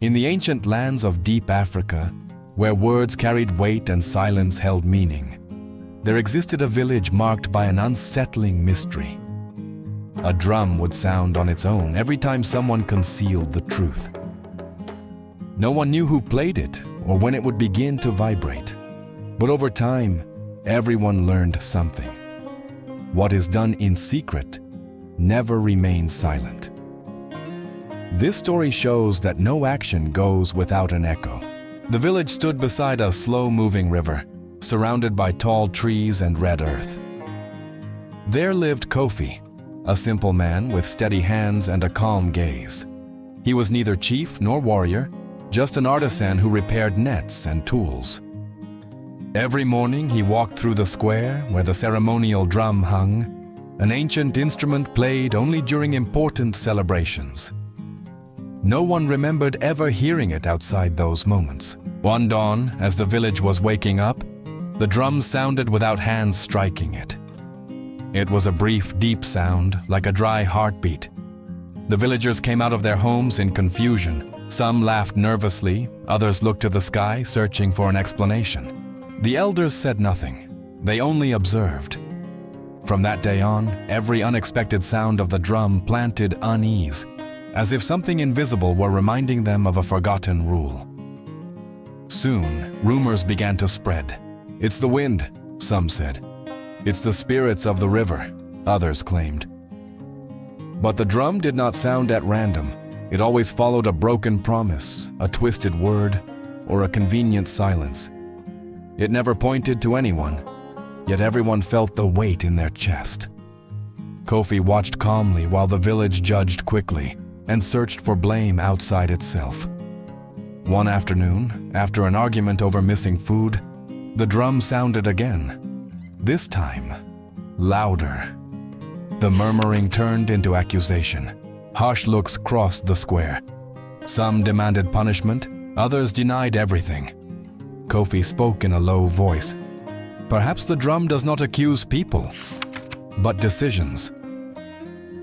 In the ancient lands of deep Africa, where words carried weight and silence held meaning, there existed a village marked by an unsettling mystery. A drum would sound on its own every time someone concealed the truth. No one knew who played it or when it would begin to vibrate. But over time, everyone learned something. What is done in secret never remains silent. This story shows that no action goes without an echo. The village stood beside a slow-moving river, surrounded by tall trees and red earth. There lived Kofi, a simple man with steady hands and a calm gaze. He was neither chief nor warrior, just an artisan who repaired nets and tools. Every morning he walked through the square where the ceremonial drum hung, an ancient instrument played only during important celebrations. No one remembered ever hearing it outside those moments. One dawn, as the village was waking up, the drum sounded without hands striking it. It was a brief, deep sound, like a dry heartbeat. The villagers came out of their homes in confusion. Some laughed nervously, others looked to the sky, searching for an explanation. The elders said nothing. They only observed. From that day on, every unexpected sound of the drum planted unease, as if something invisible were reminding them of a forgotten rule. Soon, rumors began to spread. "It's the wind," some said. "It's the spirits of the river," others claimed. But the drum did not sound at random. It always followed a broken promise, a twisted word, or a convenient silence. It never pointed to anyone, yet everyone felt the weight in their chest. Kofi watched calmly while the village judged quickly and searched for blame outside itself. One afternoon, after an argument over missing food, the drum sounded again. This time, louder. The murmuring turned into accusation. Harsh looks crossed the square. Some demanded punishment, others denied everything. Kofi spoke in a low voice. "Perhaps the drum does not accuse people, but decisions."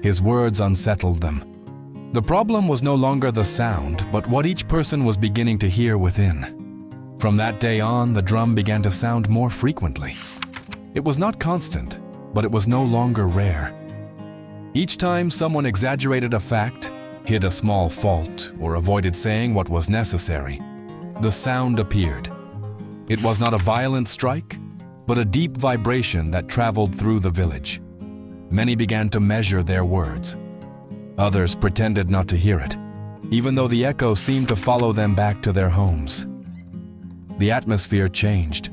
His words unsettled them. The problem was no longer the sound, but what each person was beginning to hear within. From that day on, the drum began to sound more frequently. It was not constant, but it was no longer rare. Each time someone exaggerated a fact, hid a small fault, or avoided saying what was necessary, the sound appeared. It was not a violent strike, but a deep vibration that traveled through the village. Many began to measure their words. Others pretended not to hear it, even though the echo seemed to follow them back to their homes. The atmosphere changed.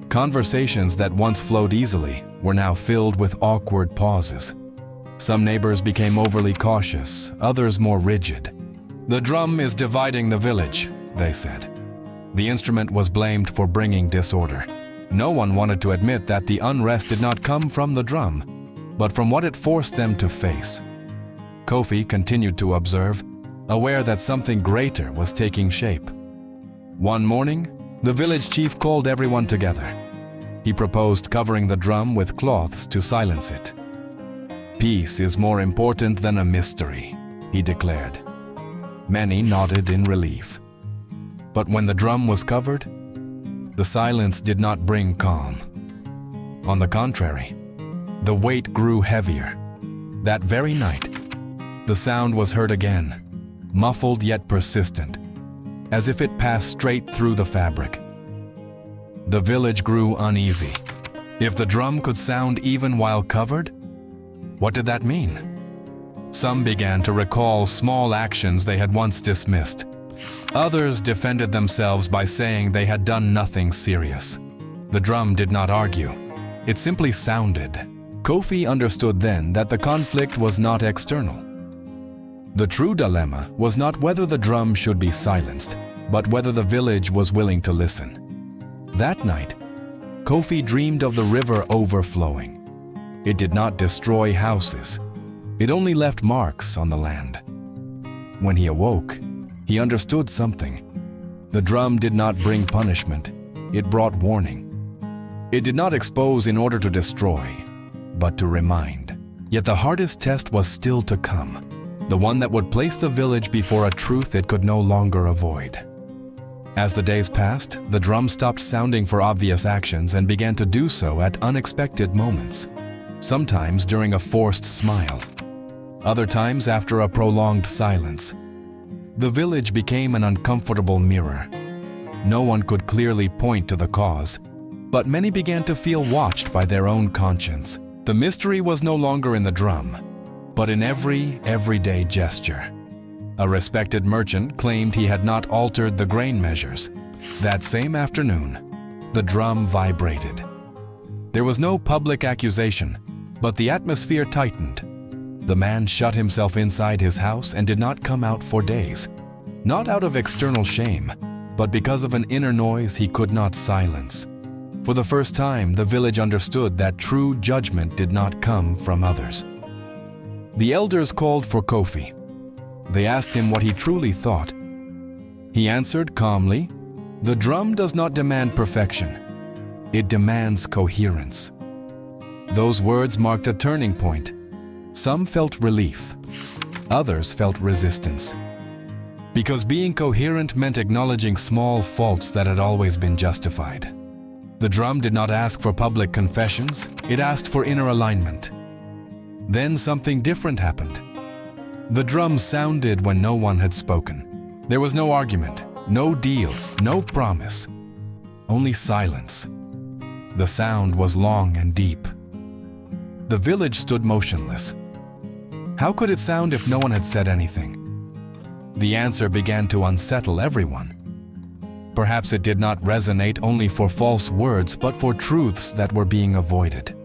Conversations that once flowed easily were now filled with awkward pauses. Some neighbors became overly cautious, others more rigid. "The drum is dividing the village," they said. The instrument was blamed for bringing disorder. No one wanted to admit that the unrest did not come from the drum, but from what it forced them to face. Kofi continued to observe, aware that something greater was taking shape. One morning, the village chief called everyone together. He proposed covering the drum with cloths to silence it. "Peace is more important than a mystery," he declared. Many nodded in relief. But when the drum was covered, the silence did not bring calm. On the contrary, the weight grew heavier. That very night, the sound was heard again, muffled yet persistent, as if it passed straight through the fabric. The village grew uneasy. If the drum could sound even while covered, what did that mean? Some began to recall small actions they had once dismissed. Others defended themselves by saying they had done nothing serious. The drum did not argue. It simply sounded. Kofi understood then that the conflict was not external. The true dilemma was not whether the drum should be silenced, but whether the village was willing to listen. That night, Kofi dreamed of the river overflowing. It did not destroy houses. It only left marks on the land. When he awoke, he understood something. The drum did not bring punishment. It brought warning. It did not expose in order to destroy, but to remind. Yet the hardest test was still to come. the one that would place the village before a truth it could no longer avoid. As the days passed, the drum stopped sounding for obvious actions and began to do so at unexpected moments, sometimes during a forced smile, other times after a prolonged silence. The village became an uncomfortable mirror. No one could clearly point to the cause, but many began to feel watched by their own conscience. The mystery was no longer in the drum, but in every everyday gesture. A respected merchant claimed he had not altered the grain measures. That same afternoon, the drum vibrated. There was no public accusation, but the atmosphere tightened. The man shut himself inside his house and did not come out for days, not out of external shame, but because of an inner noise he could not silence. For the first time, the village understood that true judgment did not come from others. The elders called for Kofi. They asked him what he truly thought. He answered calmly, "The drum does not demand perfection. It demands coherence." Those words marked a turning point. Some felt relief. Others felt resistance. Because being coherent meant acknowledging small faults that had always been justified. The drum did not ask for public confessions, it asked for inner alignment. Then something different happened. The drum sounded when no one had spoken. There was no argument, no deal, no promise, only silence. The sound was long and deep. The village stood motionless. How could it sound if no one had said anything? The answer began to unsettle everyone. Perhaps it did not resonate only for false words, but for truths that were being avoided.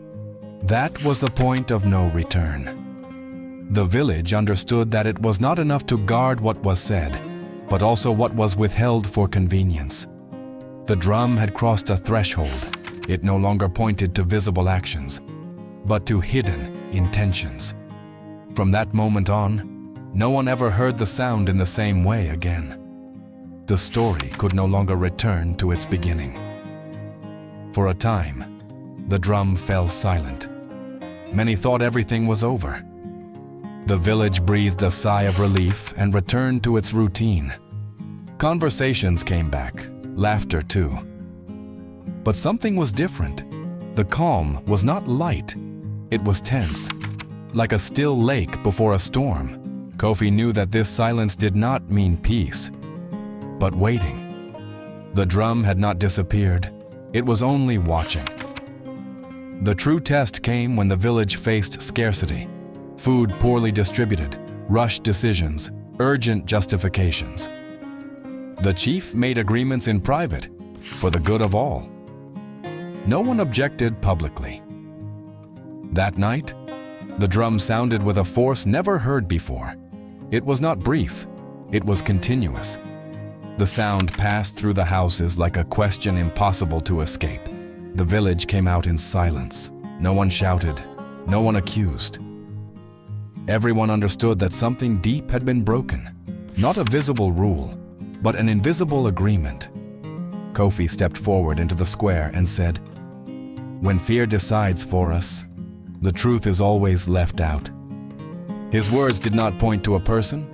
That was the point of no return. The village understood that it was not enough to guard what was said, but also what was withheld for convenience. The drum had crossed a threshold. It no longer pointed to visible actions, but to hidden intentions. From that moment on, no one ever heard the sound in the same way again. The story could no longer return to its beginning. For a time, the drum fell silent. Many thought everything was over. The village breathed a sigh of relief and returned to its routine. Conversations came back, laughter too. But something was different. The calm was not light, it was tense. Like a still lake before a storm, Kofi knew that this silence did not mean peace, but waiting. The drum had not disappeared, it was only watching. The true test came when the village faced scarcity. Food poorly distributed, rushed decisions, urgent justifications. The chief made agreements in private, for the good of all. No one objected publicly. That night, the drum sounded with a force never heard before. It was not brief, it was continuous. The sound passed through the houses like a question impossible to escape. The village came out in silence. No one shouted, no one accused. Everyone understood that something deep had been broken. Not a visible rule, but an invisible agreement. Kofi stepped forward into the square and said, "When fear decides for us, the truth is always left out." His words did not point to a person,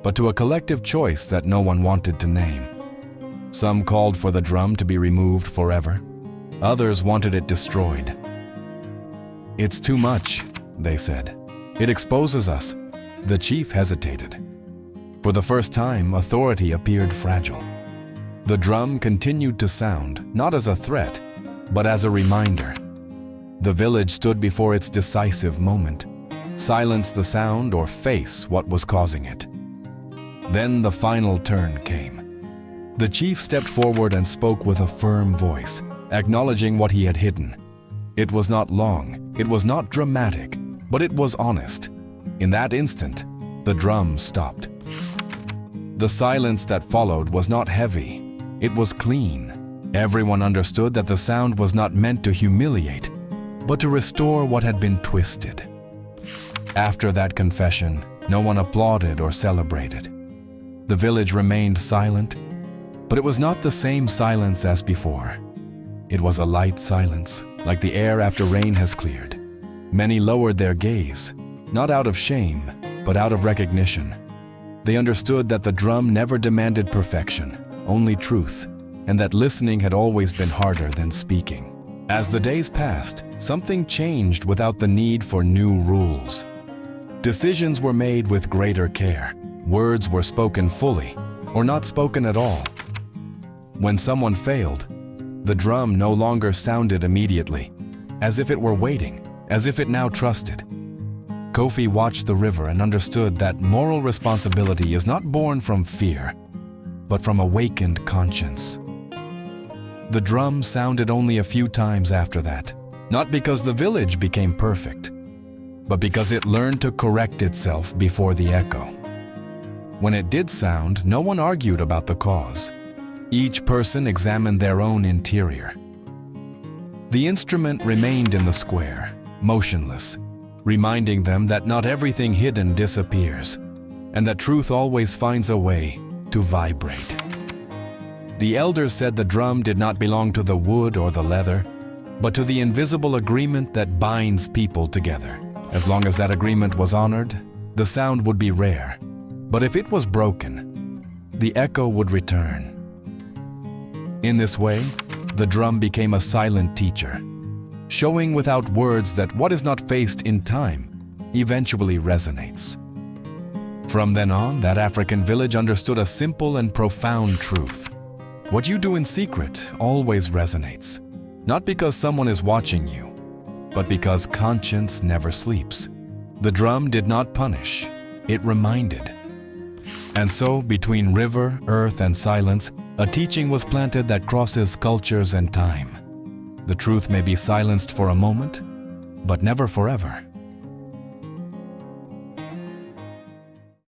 but to a collective choice that no one wanted to name. Some called for the drum to be removed forever. Others wanted it destroyed. "It's too much," they said. "It exposes us." The chief hesitated. For the first time, authority appeared fragile. The drum continued to sound, not as a threat, but as a reminder. The village stood before its decisive moment. Silence the sound or face what was causing it. Then the final turn came. The chief stepped forward and spoke with a firm voice, acknowledging what he had hidden. It was not long, it was not dramatic, but it was honest. In that instant, the drum stopped. The silence that followed was not heavy, it was clean. Everyone understood that the sound was not meant to humiliate, but to restore what had been twisted. After that confession, no one applauded or celebrated. The village remained silent, but it was not the same silence as before. It was a light silence, like the air after rain has cleared. Many lowered their gaze, not out of shame, but out of recognition. They understood that the drum never demanded perfection, only truth, and that listening had always been harder than speaking. As the days passed, something changed without the need for new rules. Decisions were made with greater care. Words were spoken fully, or not spoken at all. When someone failed, the drum no longer sounded immediately, as if it were waiting, as if it now trusted. Kofi watched the river and understood that moral responsibility is not born from fear, but from awakened conscience. The drum sounded only a few times after that, not because the village became perfect, but because it learned to correct itself before the echo. When it did sound, no one argued about the cause. Each person examined their own interior. The instrument remained in the square, motionless, reminding them that not everything hidden disappears, and that truth always finds a way to vibrate. The elders said the drum did not belong to the wood or the leather, but to the invisible agreement that binds people together. As long as that agreement was honored, the sound would be rare. But if it was broken, the echo would return. In this way, the drum became a silent teacher, showing without words that what is not faced in time eventually resonates. From then on, that African village understood a simple and profound truth. What you do in secret always resonates, not because someone is watching you, but because conscience never sleeps. The drum did not punish, it reminded. And so, between river, earth, and silence, a teaching was planted that crosses cultures and time. The truth may be silenced for a moment, but never forever.